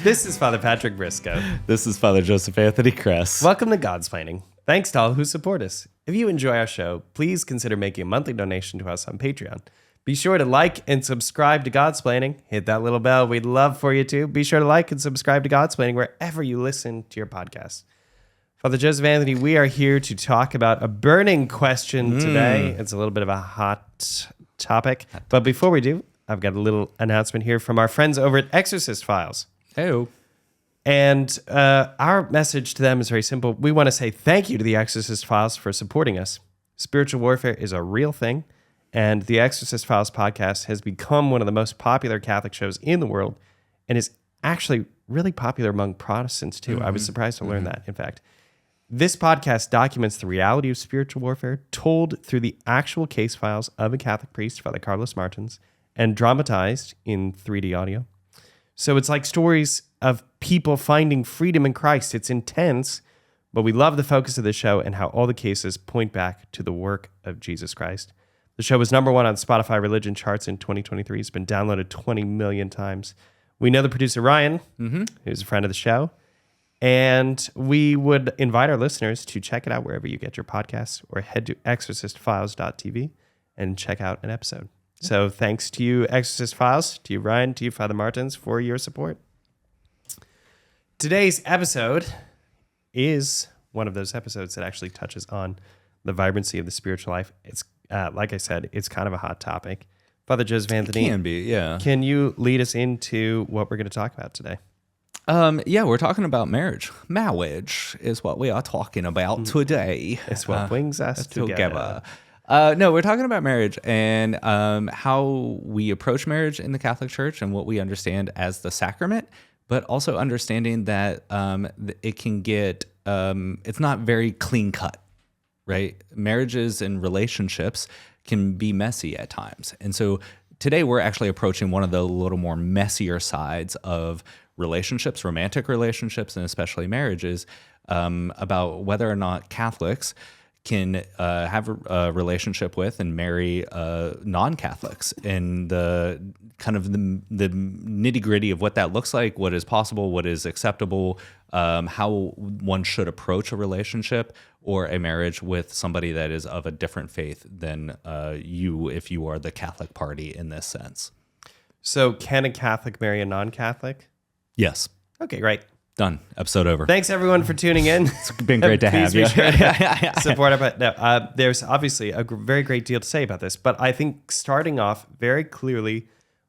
This is Father Patrick Briscoe. This is Father Joseph Anthony Kress. Welcome to Godsplaining. Thanks to all who support us. If you enjoy our show, please consider making a monthly donation to us on Patreon. Be sure to like and subscribe to Godsplaining. Hit that little bell. We'd love for you to. Be sure to like and subscribe to Godsplaining wherever you listen to your podcasts. Father Joseph Anthony, we are here to talk about a burning question today. It's a little bit of a hot topic. But before we do, I've got a little announcement here from our friends over at Exorcist Files. Hey-o. And our message to them is very simple. We want to say thank you to the Exorcist Files for supporting us. Spiritual warfare is a real thing, and the Exorcist Files podcast has become one of the most popular Catholic shows in the world and is actually really popular among Protestants, too. I was surprised to learn that, in fact. This podcast documents the reality of spiritual warfare told through the actual case files of a Catholic priest, Father Carlos Martins, and dramatized in 3D audio. So it's like stories of people finding freedom in Christ. It's intense, but we love the focus of the show and how all the cases point back to the work of Jesus Christ. The show was #1 on Spotify religion charts in 2023. It's been downloaded 20 million times. We know the producer, Ryan, who's a friend of the show, and we would invite our listeners to check it out wherever you get your podcasts or head to exorcistfiles.tv and check out an episode. So thanks to you, Exorcist Files, to you, Ryan, to you, Father Martins, for your support. Today's episode is one of those episodes that actually touches on the vibrancy of the spiritual life. It's like I said, it's kind of a hot topic. Father Joseph Anthony, It can be, yeah. Can you lead us into what we're going to talk about today? Yeah, we're talking about marriage. Marriage is what we are talking about today. It's what brings us together. No, we're talking about marriage and how we approach marriage in the Catholic Church and what we understand as the sacrament, but also understanding that it can get, it's not very clean cut, right? Marriages and relationships can be messy at times. And so today we're actually approaching one of the little more messier sides of relationships, romantic relationships, and especially marriages, about whether or not Catholics can have a relationship with and marry non-Catholics, and the kind of the nitty-gritty of what that looks like, what is possible, what is acceptable, how one should approach a relationship or a marriage with somebody that is of a different faith than you, if you are the Catholic party in this sense. So can a Catholic marry a non-Catholic? Yes. Okay, great. Done. Episode over. Thanks, everyone, for tuning in. It's been great to have you. Sure to support it. But no, there's obviously a very great deal to say about this. But I think starting off very clearly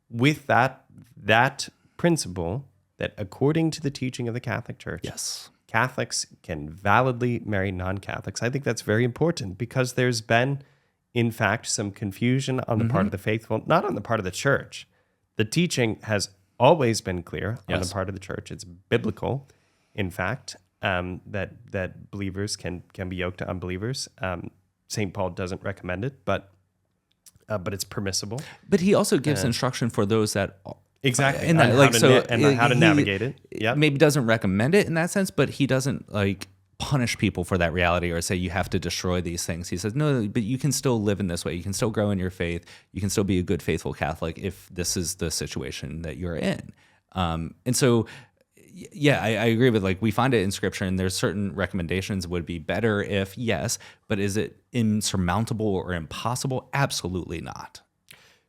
with that principle that according to the teaching of the Catholic Church, Yes. Catholics can validly marry non-Catholics. I think that's very important because there's been, in fact, some confusion on the part of the faithful, not on the part of the Church. The teaching has always been clear on the part of the Church. It's biblical, in fact, that believers can be yoked to unbelievers. St. Paul doesn't recommend it, but it's permissible. But he also gives instruction for those that exactly and that, how to navigate it. Yeah, maybe doesn't recommend it in that sense, but he doesn't punish people for that reality or say you have to destroy these things. He says, no, but you can still live in this way. You can still grow in your faith. You can still be a good, faithful Catholic if this is the situation that you're in. And so, yeah, I agree with we find it in Scripture, and there's certain recommendations would be better if, yes, but is it insurmountable or impossible? Absolutely not.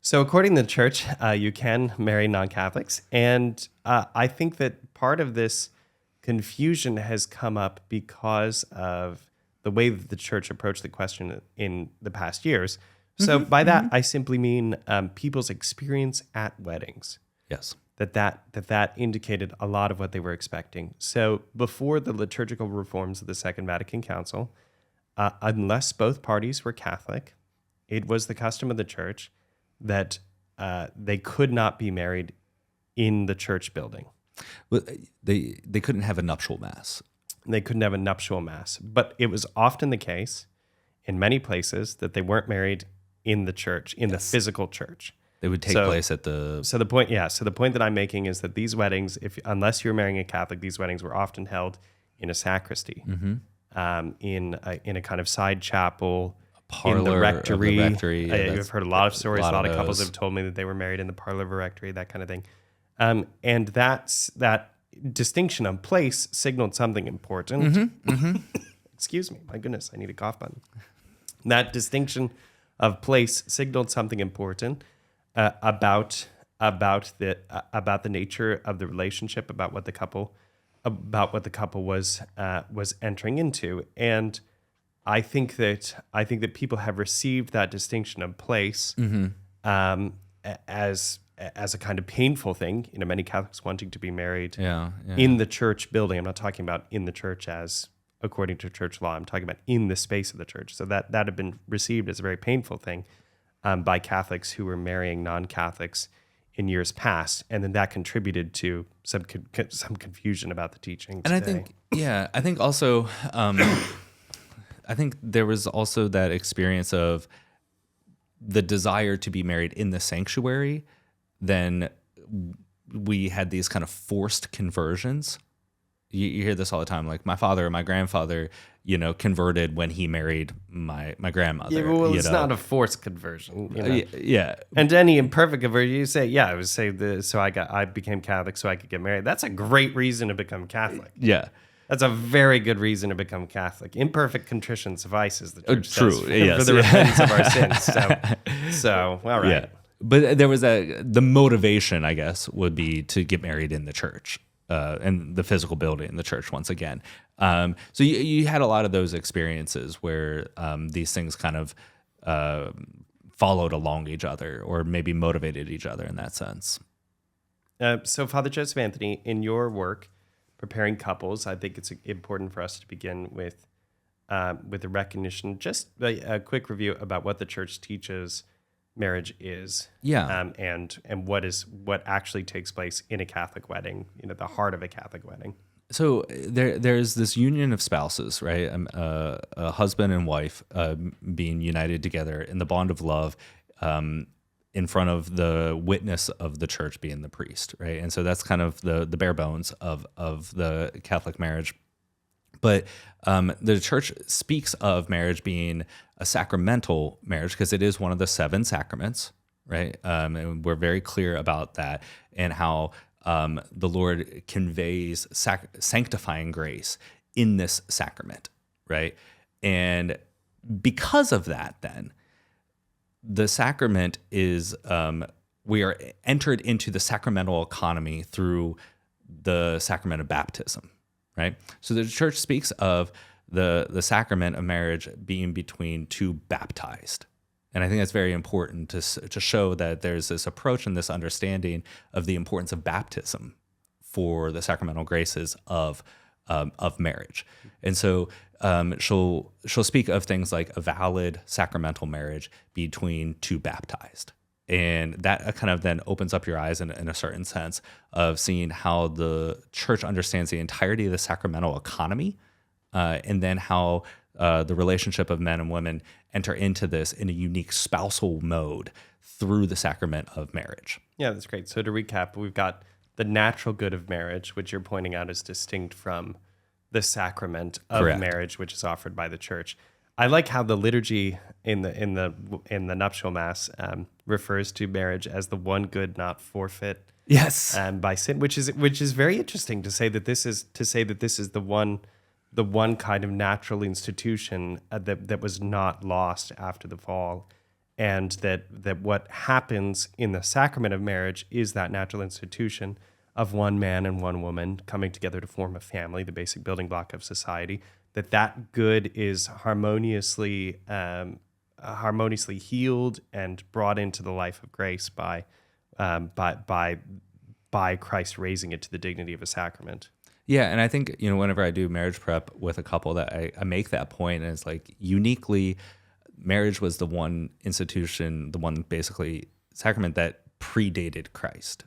So according to the Church, you can marry non-Catholics. And I think that part of this confusion has come up because of the way that the Church approached the question in the past years. So by that, I simply mean people's experience at weddings. Yes. That indicated a lot of what they were expecting. So before the liturgical reforms of the Second Vatican Council, unless both parties were Catholic, it was the custom of the Church that they could not be married in the church building. Well, they couldn't have a nuptial mass. They couldn't have a nuptial mass. But it was often the case in many places that they weren't married in the church, in the physical church. They would take place at the... So the point that I'm making is that these weddings, unless you're marrying a Catholic, these weddings were often held in a sacristy, in a kind of side chapel, parlor, in the rectory. Yeah, I've heard a lot of stories. A lot of couples have told me that they were married in the parlor of a rectory, that kind of thing. And that distinction of place signaled something important. Excuse me, my goodness, I need a cough button. That distinction of place signaled something important about the nature of the relationship, about what the couple was entering into. And I think that people have received that distinction of place as a kind of painful thing. Many Catholics wanting to be married in the church building. I'm not talking about in the church as according to church law. I'm talking about in the space of the church. So that had been received as a very painful thing by Catholics who were marrying non-Catholics in years past, and then that contributed to some confusion about the teaching today. And I think also, I think there was also that experience of the desire to be married in the sanctuary. Then we had these kind of forced conversions. You hear this all the time, like my father or my grandfather, converted when he married my grandmother. Yeah, well, it's not a forced conversion. Yeah. And any imperfect conversion, you say, I would say I became Catholic so I could get married. That's a great reason to become Catholic. Yeah. That's a very good reason to become Catholic. Imperfect contrition suffices, the church says, for the repentance of our sins. So all right. Yeah. But there was the motivation, I guess, would be to get married in the church. And the physical building in the church once again. So you had a lot of those experiences where these things kind of followed along each other or maybe motivated each other in that sense. So Father Joseph Anthony, in your work preparing couples, I think it's important for us to begin with the recognition, just a quick review about what the church teaches marriage is, and what actually takes place in a Catholic wedding, the heart of a Catholic wedding. So there's this union of spouses, right? A husband and wife being united together in the bond of love, in front of the witness of the church being the priest, right? And so that's kind of the bare bones of the Catholic marriage. But the church speaks of marriage being a sacramental marriage because it is one of the 7 sacraments, right? And we're very clear about that and how the Lord conveys sanctifying grace in this sacrament, right? And because of that, then, the sacrament is, we are entered into the sacramental economy through the sacrament of baptism. Right, so the church speaks of the sacrament of marriage being between 2 baptized, and I think that's very important to show that there's this approach and this understanding of the importance of baptism for the sacramental graces of marriage. And so she'll speak of things like a valid sacramental marriage between 2 baptized. And that kind of then opens up your eyes in a certain sense of seeing how the church understands the entirety of the sacramental economy, and then how the relationship of men and women enter into this in a unique spousal mode through the sacrament of marriage. Yeah, that's great. So to recap, we've got the natural good of marriage, which you're pointing out is distinct from the sacrament of Correct. marriage, which is offered by the church. I like how the liturgy in the nuptial mass refers to marriage as the one good not forfeit. Yes. By sin, which is very interesting to say that this is the one kind of natural institution that was not lost after the fall, and that what happens in the sacrament of marriage is that natural institution of one man and one woman coming together to form a family, the basic building block of society. That good is harmoniously healed and brought into the life of grace by Christ raising it to the dignity of a sacrament. Yeah, and I think whenever I do marriage prep with a couple, that I make that point, and it's like uniquely, marriage was the one institution, the one basically sacrament that predated Christ.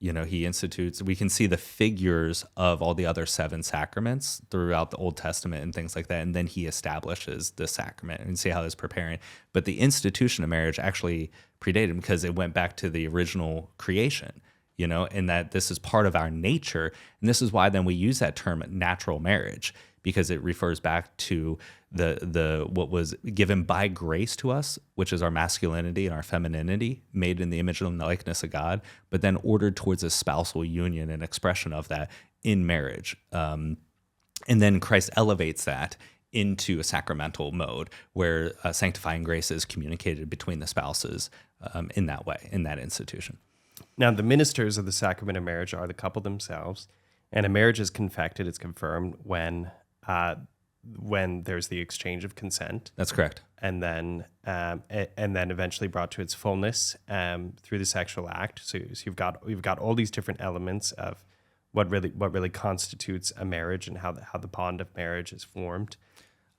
He institutes, we can see the figures of all the other 7 sacraments throughout the Old Testament and things like that. And then he establishes the sacrament and see how it's preparing. But the institution of marriage actually predated him because it went back to the original creation, and that this is part of our nature. And this is why then we use that term natural marriage, because it refers back to the what was given by grace to us, which is our masculinity and our femininity, made in the image and likeness of God, but then ordered towards a spousal union and expression of that in marriage. And then Christ elevates that into a sacramental mode where sanctifying grace is communicated between the spouses in that way, in that institution. Now, the ministers of the sacrament of marriage are the couple themselves, and a marriage is confected, it's confirmed when there's the exchange of consent. That's correct. And then eventually brought to its fullness through the sexual act. So you've got all these different elements of what really constitutes a marriage and how the bond of marriage is formed.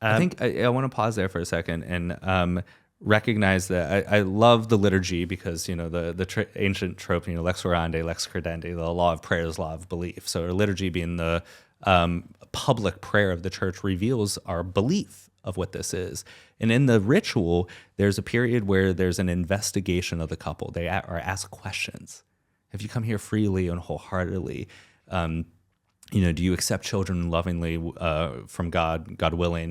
I think I want to pause there for a second and recognize that I love the liturgy because the ancient trope, lex orandi, lex credendi, the law of prayer is law of belief. So our liturgy being the public prayer of the church reveals our belief of what this is. And in the ritual, there's a period where there's an investigation of the couple. They are asked questions. Have you come here freely and wholeheartedly? Do you accept children lovingly from God willing?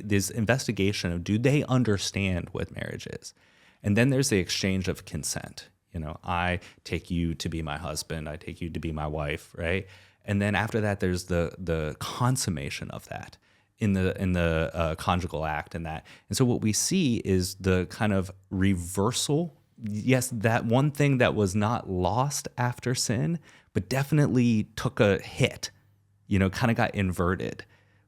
This investigation of, do they understand what marriage is? And then there's the exchange of consent. I take you to be my husband. I take you to be my wife, right? And then after that, there's the consummation of that in the conjugal act and that. And so what we see is the kind of reversal. Yes, that one thing that was not lost after sin, but definitely took a hit, kind of got inverted,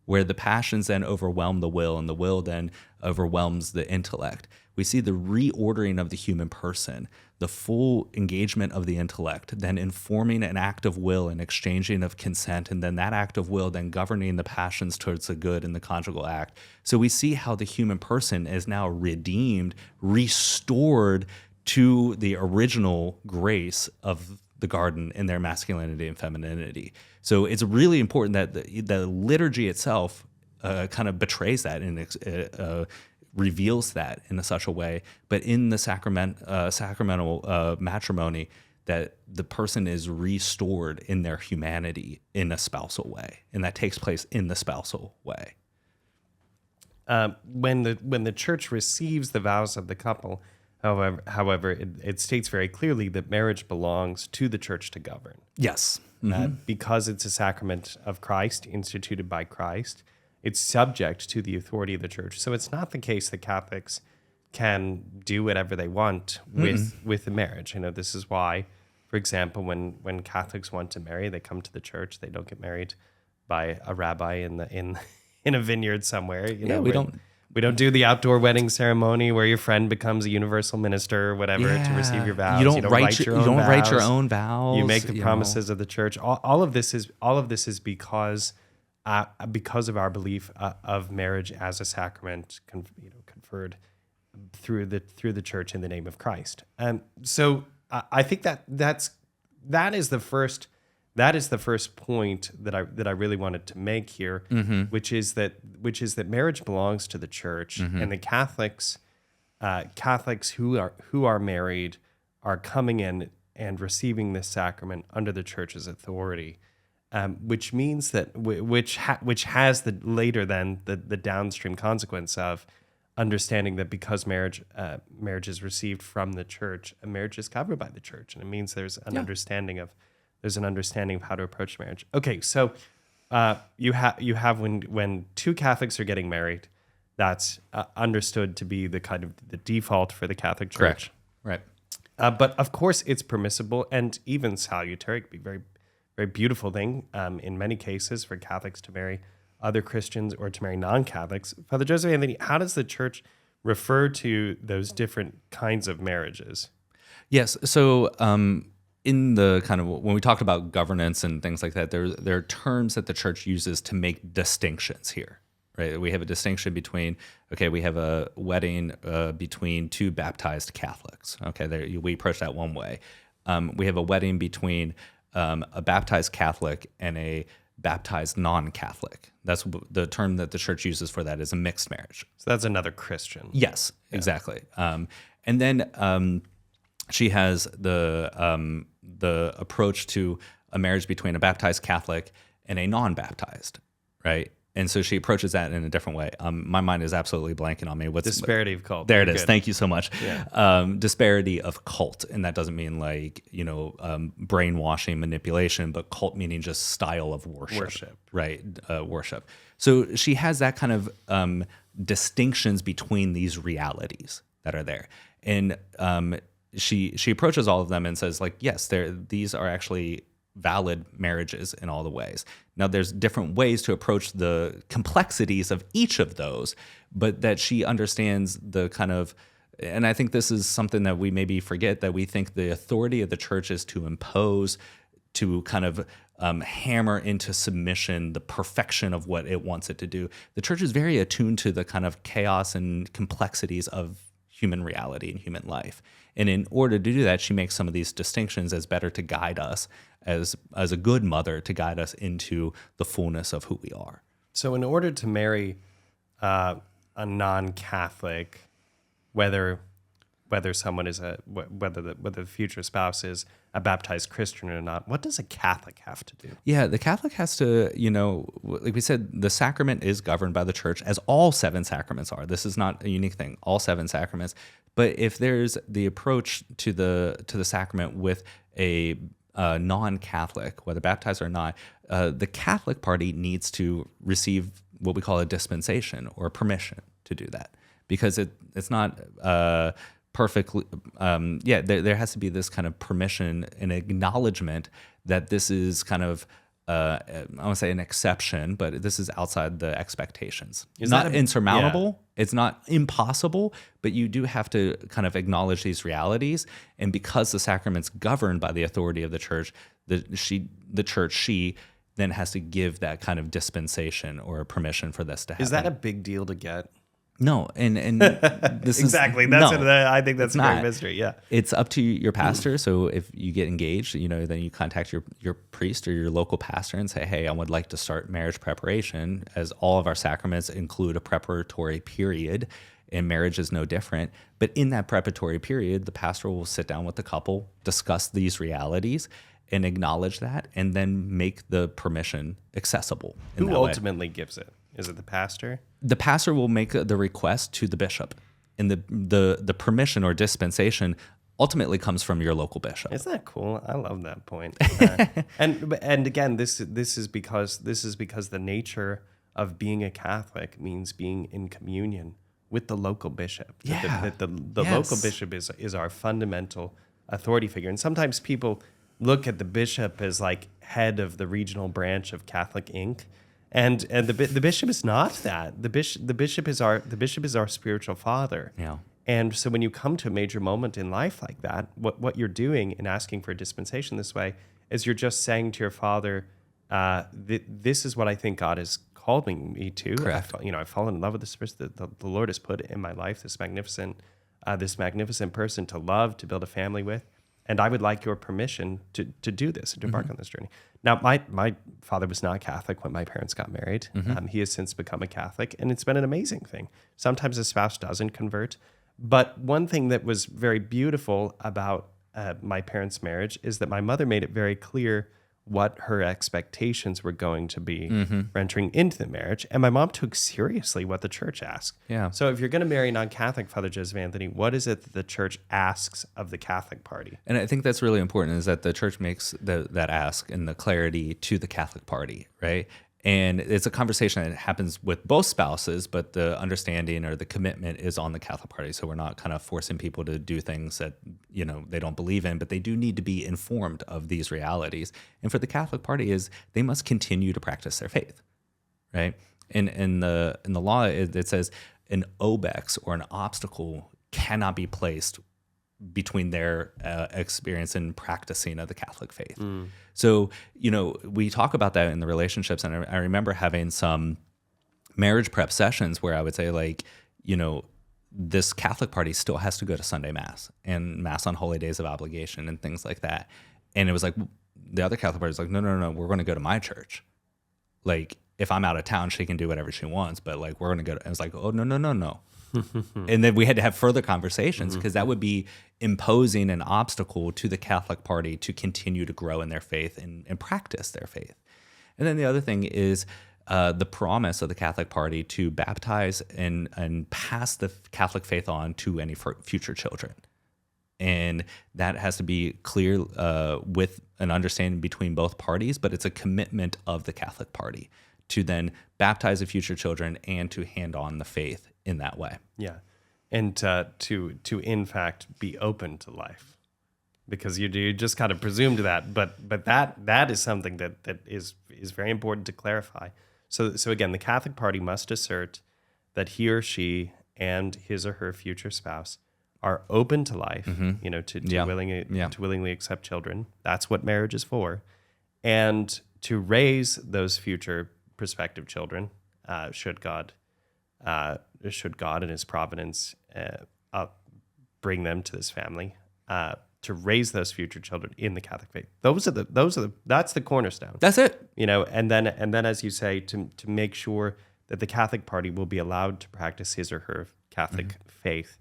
where the passions then overwhelm the will and the will then overwhelms the intellect. We see the reordering of the human person, the full engagement of the intellect, then informing an act of will and exchanging of consent, and then that act of will then governing the passions towards the good in the conjugal act. So we see how the human person is now redeemed, restored to the original grace of the garden in their masculinity and femininity. So it's really important that the liturgy itself kind of betrays that and reveals that in such a way. But in the sacramental matrimony, that the person is restored in their humanity in a spousal way, and that takes place in the spousal way. When the church receives the vows of the couple, however, it states very clearly that marriage belongs to the church to govern. Yes. Because it's a sacrament of Christ, instituted by Christ, it's subject to the authority of the church. So it's not the case that Catholics can do whatever they want with the marriage. This is why, for example, when Catholics want to marry, they come to the church. They don't get married by a rabbi in a vineyard somewhere. We don't do the outdoor wedding ceremony where your friend becomes a universal minister or whatever to receive your vows. You don't write your own vows. You make the promises of the church. All of this is because of our belief of marriage as a sacrament conferred through the church in the name of Christ. So I think that is the first point that I really wanted to make here, which is that marriage belongs to the church, and the Catholics who are married are coming in and receiving this sacrament under the church's authority, which means that which has the downstream consequence of understanding that because marriage is received from the church, a marriage is covered by the church, and it means there's an understanding of how to approach marriage. Okay, so you have when two Catholics are getting married, that's understood to be the kind of the default for the Catholic Church. Correct. Right. But of course, it's permissible and even salutary. It could be a very, very beautiful thing in many cases for Catholics to marry other Christians or to marry non-Catholics. Father Joseph Anthony, how does the church refer to those different kinds of marriages? Yes. So in the kind of, when we talk about governance and things like that, there are terms that the church uses to make distinctions here, right? We have a distinction between, we have a wedding between two baptized Catholics. Okay, we approach that one way. We have a wedding between a baptized Catholic and a baptized non-Catholic. That's the term that the church uses for that, is a mixed marriage. So that's another Christian. Yes, exactly. And then she has the approach to a marriage between a baptized Catholic and a non-baptized, right? And so she approaches that in a different way. My mind is absolutely blanking on me. What's disparity of cult? There it You're is. good. Thank you so much. Yeah. Disparity of cult, and that doesn't mean like brainwashing, manipulation, but cult meaning just style of worship. Right? Worship. So she has that kind of distinctions between these realities that are there, and she approaches all of them and says like, yes, these are actually valid marriages in all the ways. Now, there's different ways to approach the complexities of each of those, but that she understands the kind of, and I think this is something that we maybe forget, that we think the authority of the church is to impose, to kind of hammer into submission the perfection of what it wants it to do. The church is very attuned to the kind of chaos and complexities of human reality and human life. And in order to do that, she makes some of these distinctions as better to guide us, as a good mother, to guide us into the fullness of who we are. So in order to marry a non-Catholic, whether someone is whether the future spouse is a baptized Christian or not, what does a Catholic have to do? Yeah, the Catholic has to, like we said, the sacrament is governed by the church, as all 7 sacraments are. This is not a unique thing, all 7 sacraments. But if there's the approach to the sacrament with a non-Catholic, whether baptized or not, the Catholic party needs to receive what we call a dispensation or permission to do that, because it's not perfectly. There has to be this kind of permission and acknowledgement that this is kind of. I want to say an exception, but this is outside the expectations. It's not insurmountable. Yeah. It's not impossible, but you do have to kind of acknowledge these realities. And because the sacrament's governed by the authority of the church, the church then has to give that kind of dispensation or permission for this to happen. Is that a big deal to get? No, and this exactly. I think that's a great mystery. Yeah, it's up to your pastor. So if you get engaged, then you contact your priest or your local pastor and say, "Hey, I would like to start marriage preparation." As all of our sacraments include a preparatory period, and marriage is no different. But in that preparatory period, the pastor will sit down with the couple, discuss these realities, and acknowledge that, and then make the permission accessible. Who ultimately gives it? Is it the pastor? The pastor will make the request to the bishop, and the permission or dispensation ultimately comes from your local bishop. Isn't that cool? I love that point. And again, this is because the nature of being a Catholic means being in communion with the local bishop. Yeah. The local bishop is our fundamental authority figure, and sometimes people look at the bishop as like head of the regional branch of Catholic Inc. And the bishop is not that. The bishop is our spiritual father. Yeah. And so when you come to a major moment in life like that, what you're doing in asking for a dispensation this way is you're just saying to your father, this is what I think God has called me to. Correct. I've fallen in love with this person. The Lord has put in my life this magnificent person to love, to build a family with. And I would like your permission to do this, to embark on this journey. Now, my father was not Catholic when my parents got married. He has since become a Catholic, and it's been an amazing thing. Sometimes a spouse doesn't convert. But one thing that was very beautiful about my parents' marriage is that my mother made it very clear what her expectations were going to be for entering into the marriage. And my mom took seriously what the church asked. Yeah. So if you're going to marry non-Catholic, Father Joseph Anthony, what is it that the church asks of the Catholic party? And I think that's really important, is that the church makes that ask and the clarity to the Catholic party, right? And it's a conversation that happens with both spouses, but the understanding or the commitment is on the Catholic party. So we're not kind of forcing people to do things that, they don't believe in, but they do need to be informed of these realities. And for the Catholic party is they must continue to practice their faith, right? And in the law, it says an obex or an obstacle cannot be placed between their experience and practicing of the Catholic faith. So, we talk about that in the relationships. And I remember having some marriage prep sessions where I would say, like, this Catholic party still has to go to Sunday Mass and Mass on holy days of obligation and things like that. And it was like, the other Catholic party was like, no, we're going to go to my church. Like, if I'm out of town, she can do whatever she wants, but like, we're going to go I was like, oh, no. And then we had to have further conversations because that would be imposing an obstacle to the Catholic party to continue to grow in their faith and practice their faith. And then the other thing is the promise of the Catholic party to baptize and pass the Catholic faith on to any future children. And that has to be clear with an understanding between both parties, but it's a commitment of the Catholic party to then baptize the future children and to hand on the faith in that way. Yeah, and to in fact be open to life, because you just kind of presumed that, but that is something that is very important to clarify. So again, the Catholic party must assert that he or she and his or her future spouse are open to life, to willingly accept children. That's what marriage is for, and to raise those future prospective children, should God in His providence bring them to this family, to raise those future children in the Catholic faith. That's the cornerstone. That's it. And then as you say, to make sure that the Catholic party will be allowed to practice his or her Catholic faith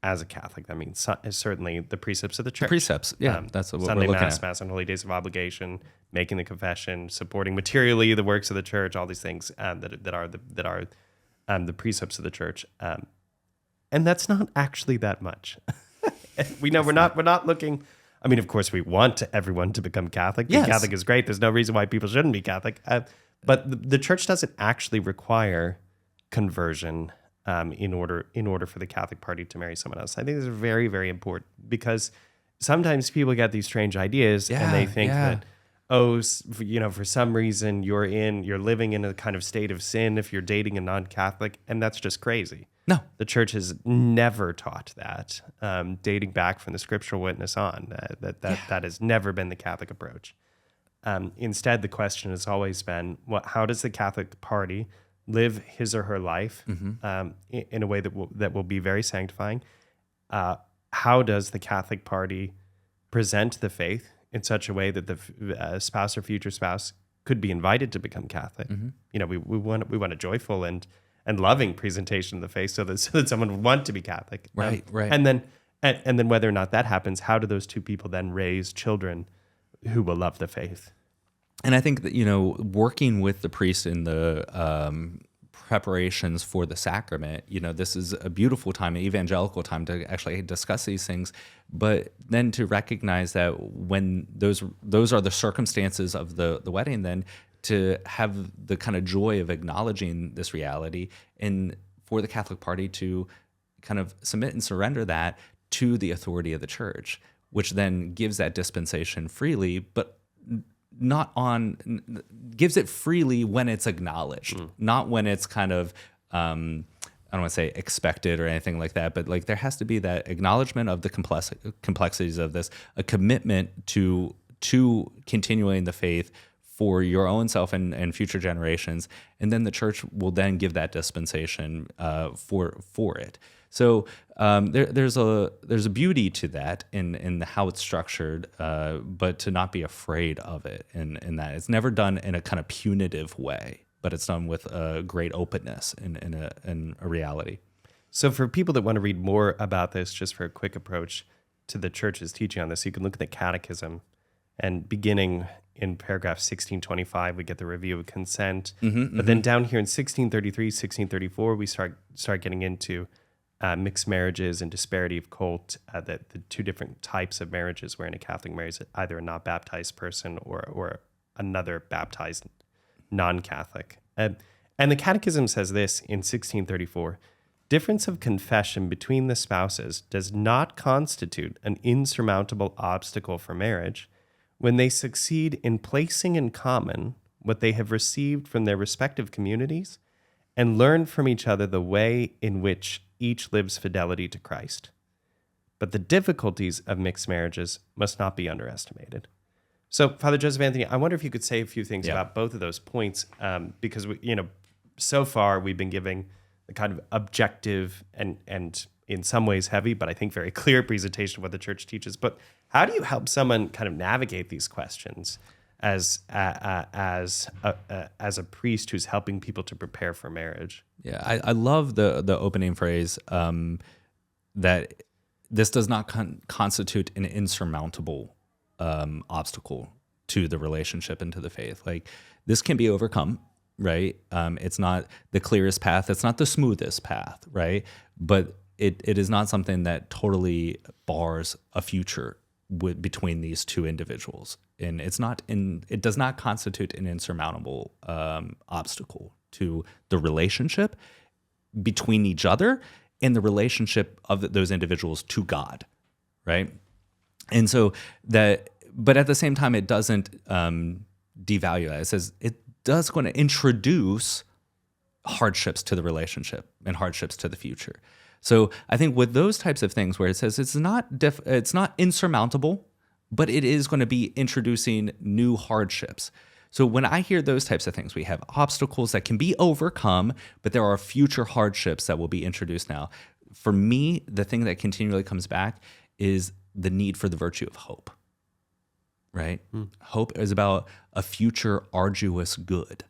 as a Catholic. That means certainly the precepts of the church. Precepts, that's what Sunday we're looking Mass, at. Mass on Holy Days of Obligation, making the confession, supporting materially the works of the church, all these things that are the precepts of the church. And that's not actually that much. We know we're not looking. I mean, of course, we want everyone to become Catholic. Being Catholic is great. There's no reason why people shouldn't be Catholic. But the church doesn't actually require conversion in order for the Catholic party to marry someone else. I think this is very, very important, because sometimes people get these strange ideas and they think that, for some reason you're living in a kind of state of sin if you're dating a non-Catholic, and that's just crazy. No, the church has never taught that, dating back from the scriptural witness on. That has never been the Catholic approach. Instead, the question has always been, how does the Catholic party live his or her life in a way that will be very sanctifying? How does the Catholic party present the faith in such a way that the spouse or future spouse could be invited to become Catholic? We want a joyful and loving presentation of the faith, so that someone would want to be Catholic. Right. And then whether or not that happens, how do those two people then raise children who will love the faith? And I think that, working with the priest in the preparations for the sacrament, this is a beautiful time, an evangelical time to actually discuss these things, but then to recognize that when those are the circumstances of the wedding, then to have the kind of joy of acknowledging this reality, and for the Catholic party to kind of submit and surrender that to the authority of the church, which then gives that dispensation freely, but gives it freely when it's acknowledged, not when it's kind of, I don't want to say expected or anything like that, but like there has to be that acknowledgement of the complexities of this, a commitment to continuing the faith for your own self and future generations, and then the church will then give that dispensation for it. So there's a beauty to that in how it's structured, but to not be afraid of it, in that it's never done in a kind of punitive way, but it's done with a great openness in a reality. So for people that want to read more about this, just for a quick approach to the church's teaching on this, you can look at the Catechism, and beginning in paragraph 1625, we get the review of consent. But then down here in 1633, 1634, we start getting into mixed marriages and disparity of cult, the two different types of marriages wherein a Catholic marries either a not baptized person or another baptized non-Catholic. And the Catechism says this in 1634: difference of confession between the spouses does not constitute an insurmountable obstacle for marriage when they succeed in placing in common what they have received from their respective communities and learn from each other the way in which each lives fidelity to Christ. But the difficulties of mixed marriages must not be underestimated. So, Father Joseph Anthony, I wonder if you could say a few things about both of those points, because so far we've been giving the kind of objective and in some ways heavy, but I think very clear presentation of what the church teaches. But how do you help someone kind of navigate these questions as a priest who's helping people to prepare for marriage? Yeah, I love the opening phrase that this does not constitute an insurmountable obstacle to the relationship and to the faith. Like, this can be overcome, right? It's not the clearest path. It's not the smoothest path, right? But it is not something that totally bars a future between these two individuals. And it does not constitute an insurmountable obstacle to the relationship between each other and the relationship of those individuals to God, right? And so but at the same time, it doesn't devalue that. It says it does going to introduce hardships to the relationship and hardships to the future. So I think with those types of things where it says it's not insurmountable, but it is going to be introducing new hardships. So when I hear those types of things, we have obstacles that can be overcome, but there are future hardships that will be introduced now. For me, the thing that continually comes back is the need for the virtue of hope, right? Hope is about a future arduous good.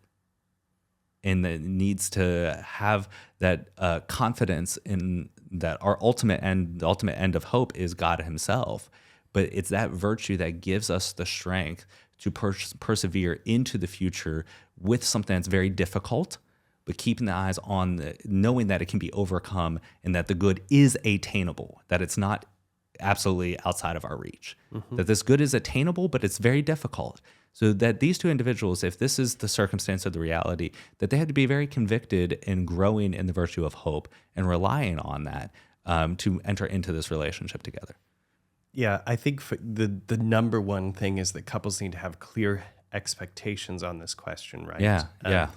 And that needs to have that confidence in that our ultimate end, the ultimate end of hope is God himself. But it's that virtue that gives us the strength to persevere into the future with something that's very difficult, but keeping the eyes on knowing that it can be overcome and that the good is attainable, that it's not absolutely outside of our reach, that this good is attainable, but it's very difficult. So that these two individuals, if this is the circumstance of the reality, that they had to be very convicted in growing in the virtue of hope and relying on that to enter into this relationship together. Yeah, I think the number one thing is that couples need to have clear expectations on this question, right? Yeah.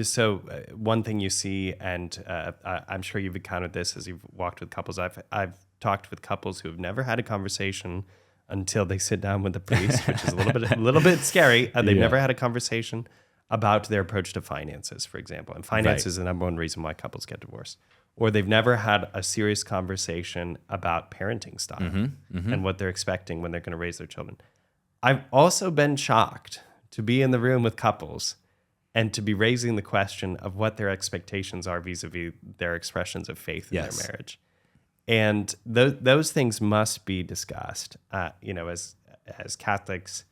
So one thing you see, and I'm sure you've encountered this as you've walked with couples. I've talked with couples who have never had a conversation until they sit down with the priest, which is a little bit scary. They've never had a conversation about their approach to finances, for example. And finance is the number one reason why couples get divorced. Or they've never had a serious conversation about parenting style and what they're expecting when they're going to raise their children. I've also been shocked to be in the room with couples and to be raising the question of what their expectations are vis-a-vis their expressions of faith in their marriage. And those things must be discussed. As Catholics,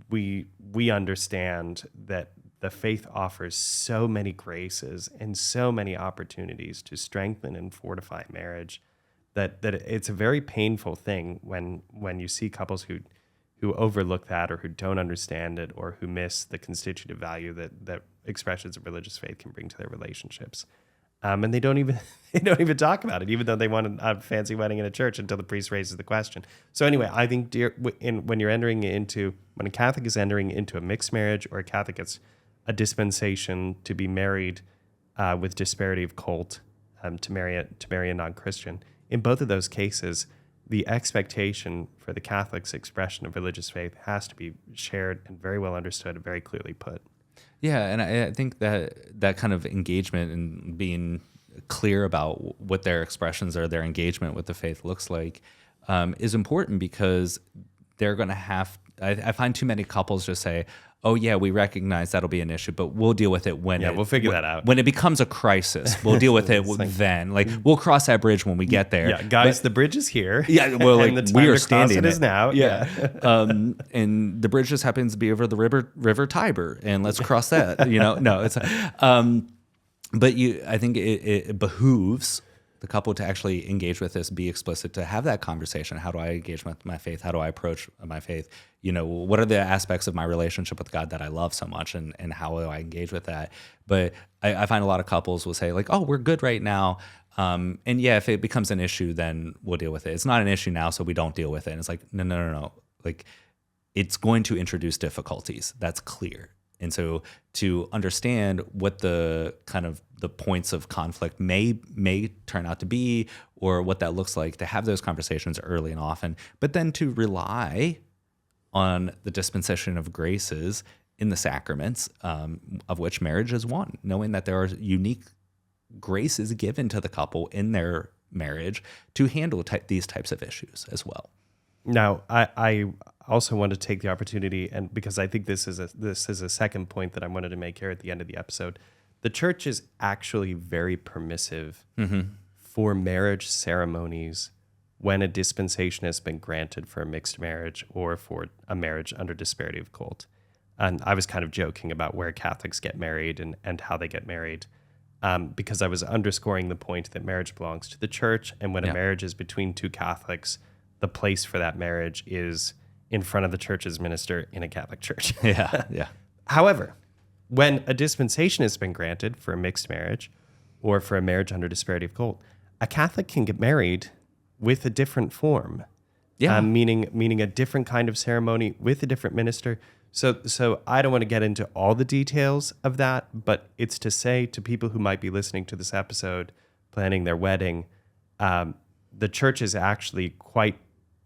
we understand that the faith offers so many graces and so many opportunities to strengthen and fortify marriage that it's a very painful thing when you see couples who overlook that or who don't understand it or who miss the constitutive value that expressions of religious faith can bring to their relationships. And they don't even talk about it, even though they want a fancy wedding in a church until the priest raises the question. So anyway, I think when a Catholic is entering into a mixed marriage or a Catholic gets a dispensation to be married with disparity of cult, to marry a non-Christian, in both of those cases, the expectation for the Catholic's expression of religious faith has to be shared and very well understood and very clearly put. Yeah, and I think that kind of engagement and being clear about what their expressions or their engagement with the faith looks like is important because they're going to have. I find too many couples just say, "Oh yeah, we recognize that'll be an issue, but we'll deal with it when we'll figure that out when it becomes a crisis. We'll deal with it then. Like we'll cross that bridge when we get there. Yeah, guys, the bridge is here. Yeah, well, like and the we are standing. It is now. Yeah, and the bridge just happens to be over the river Tiber, and let's cross that. No, it's. But I think it behooves the couple to actually engage with this, be explicit, to have that conversation. How do I engage with my faith? How do I approach my faith? What are the aspects of my relationship with God that I love so much, and how do I engage with that? But I find a lot of couples will say like, oh, we're good right now. And yeah, if it becomes an issue, then we'll deal with it. It's not an issue now, so we don't deal with it. And it's like, no. Like, it's going to introduce difficulties. That's clear. And so to understand what the kind of the points of conflict may turn out to be, or what that looks like, to have those conversations early and often, but then to rely on the dispensation of graces in the sacraments, of which marriage is one, knowing that there are unique graces given to the couple in their marriage to handle these types of issues as well. Now, I also want to take the opportunity, and because I think this is a second point that I wanted to make here at the end of the episode, the church is actually very permissive for marriage ceremonies when a dispensation has been granted for a mixed marriage or for a marriage under disparity of cult. And I was kind of joking about where Catholics get married and how they get married, because I was underscoring the point that marriage belongs to the church. And when a marriage is between two Catholics, the place for that marriage is in front of the church's minister in a Catholic church. Yeah. However, when a dispensation has been granted for a mixed marriage or for a marriage under disparity of cult, a Catholic can get married with a different form. Meaning a different kind of ceremony with a different minister. So I don't want to get into all the details of that, but it's to say to people who might be listening to this episode, planning their wedding, the church is actually quite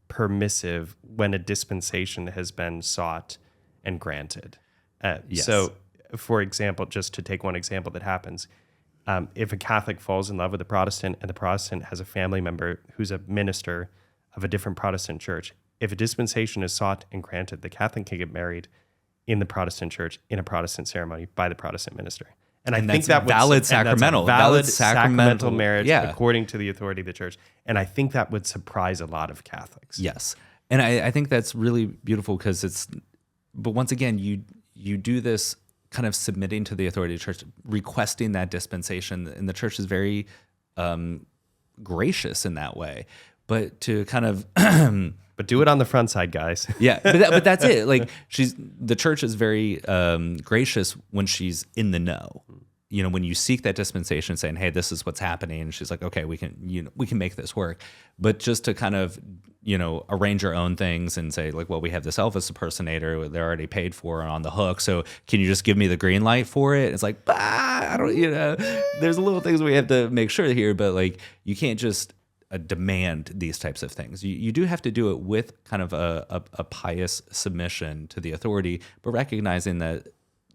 permissive when a dispensation has been sought and granted. So, for example, just to take one example that happens, if a Catholic falls in love with a Protestant and the Protestant has a family member who's a minister of a different Protestant church, if a dispensation is sought and granted, the Catholic can get married in the Protestant church in a Protestant ceremony by the Protestant minister. And I think that valid sacramental, valid sacramental marriage according to the authority of the church. And I think that would surprise a lot of Catholics. Yes. And I think that's really beautiful because but once again, you do this kind of submitting to the authority of the church, requesting that dispensation. And the church is very gracious in that way. But to kind of but do it on the front side, guys. but that's it. Like the church is very gracious when she's in the know. You know, when you seek that dispensation, saying, "Hey, this is what's happening," and she's like, "Okay, we can make this work." But just to kind of arrange your own things and say, like, "Well, we have this Elvis impersonator; they're already paid for and on the hook. So can you just give me the green light for it?" It's like, I don't. There's little things we have to make sure here, but like you can't just demand these types of things. You do have to do it with kind of a pious submission to the authority, but recognizing that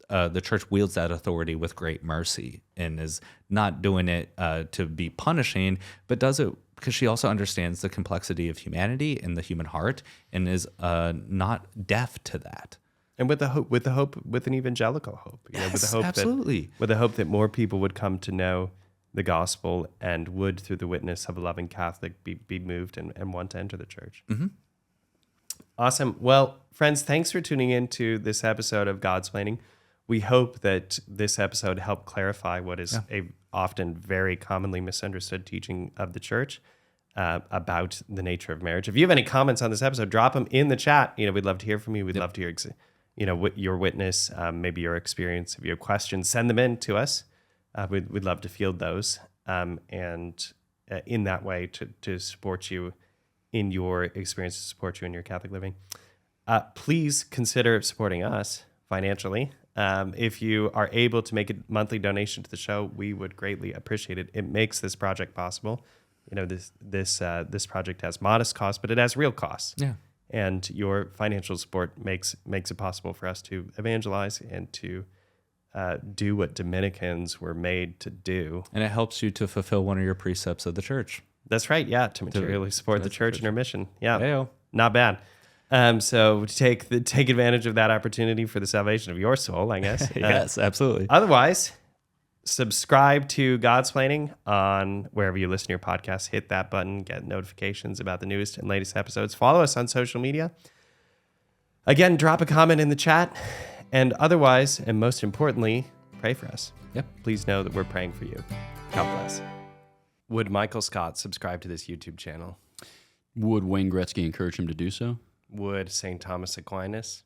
the church wields that authority with great mercy and is not doing it to be punishing, but does it because she also understands the complexity of humanity and the human heart and is not deaf to that. And with an evangelical hope, with the hope absolutely. With the hope that more people would come to know the gospel and would, through the witness of a loving Catholic, be moved and want to enter the church. Mm-hmm. Awesome. Well, friends, thanks for tuning in to this episode of Godsplaining. We hope that this episode helped clarify what is a often very commonly misunderstood teaching of the church about the nature of marriage. If you have any comments on this episode, drop them in the chat. We'd love to hear from you. We'd love to hear, your witness, maybe your experience. If you have questions, send them in to us. We'd love to field those, and in that way to support you in your experience, to support you in your Catholic living. Please consider supporting us financially. If you are able to make a monthly donation to the show, we would greatly appreciate it. It makes this project possible. This project has modest costs, but it has real costs. Yeah. And your financial support makes it possible for us to evangelize and to do what Dominicans were made to do. And it helps you to fulfill one of your precepts of the church. That's right. Yeah. To materially support the church and her mission. Yeah. Hey-o. Not bad. So take advantage of that opportunity for the salvation of your soul, I guess. Yes, absolutely. Otherwise, subscribe to Godsplaining on wherever you listen to your podcasts. Hit that button, get notifications about the newest and latest episodes. Follow us on social media. Again, drop a comment in the chat. And otherwise, and most importantly, pray for us. Yep. Please know that we're praying for you. God bless. Would Michael Scott subscribe to this YouTube channel? Would Wayne Gretzky encourage him to do so? Would St. Thomas Aquinas?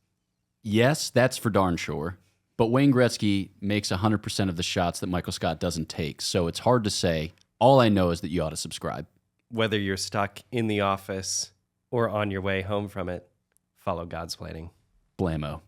Yes, that's for darn sure. But Wayne Gretzky makes 100% of the shots that Michael Scott doesn't take, so it's hard to say. All I know is that you ought to subscribe. Whether you're stuck in the office or on your way home from it, follow Godsplaining. Blammo.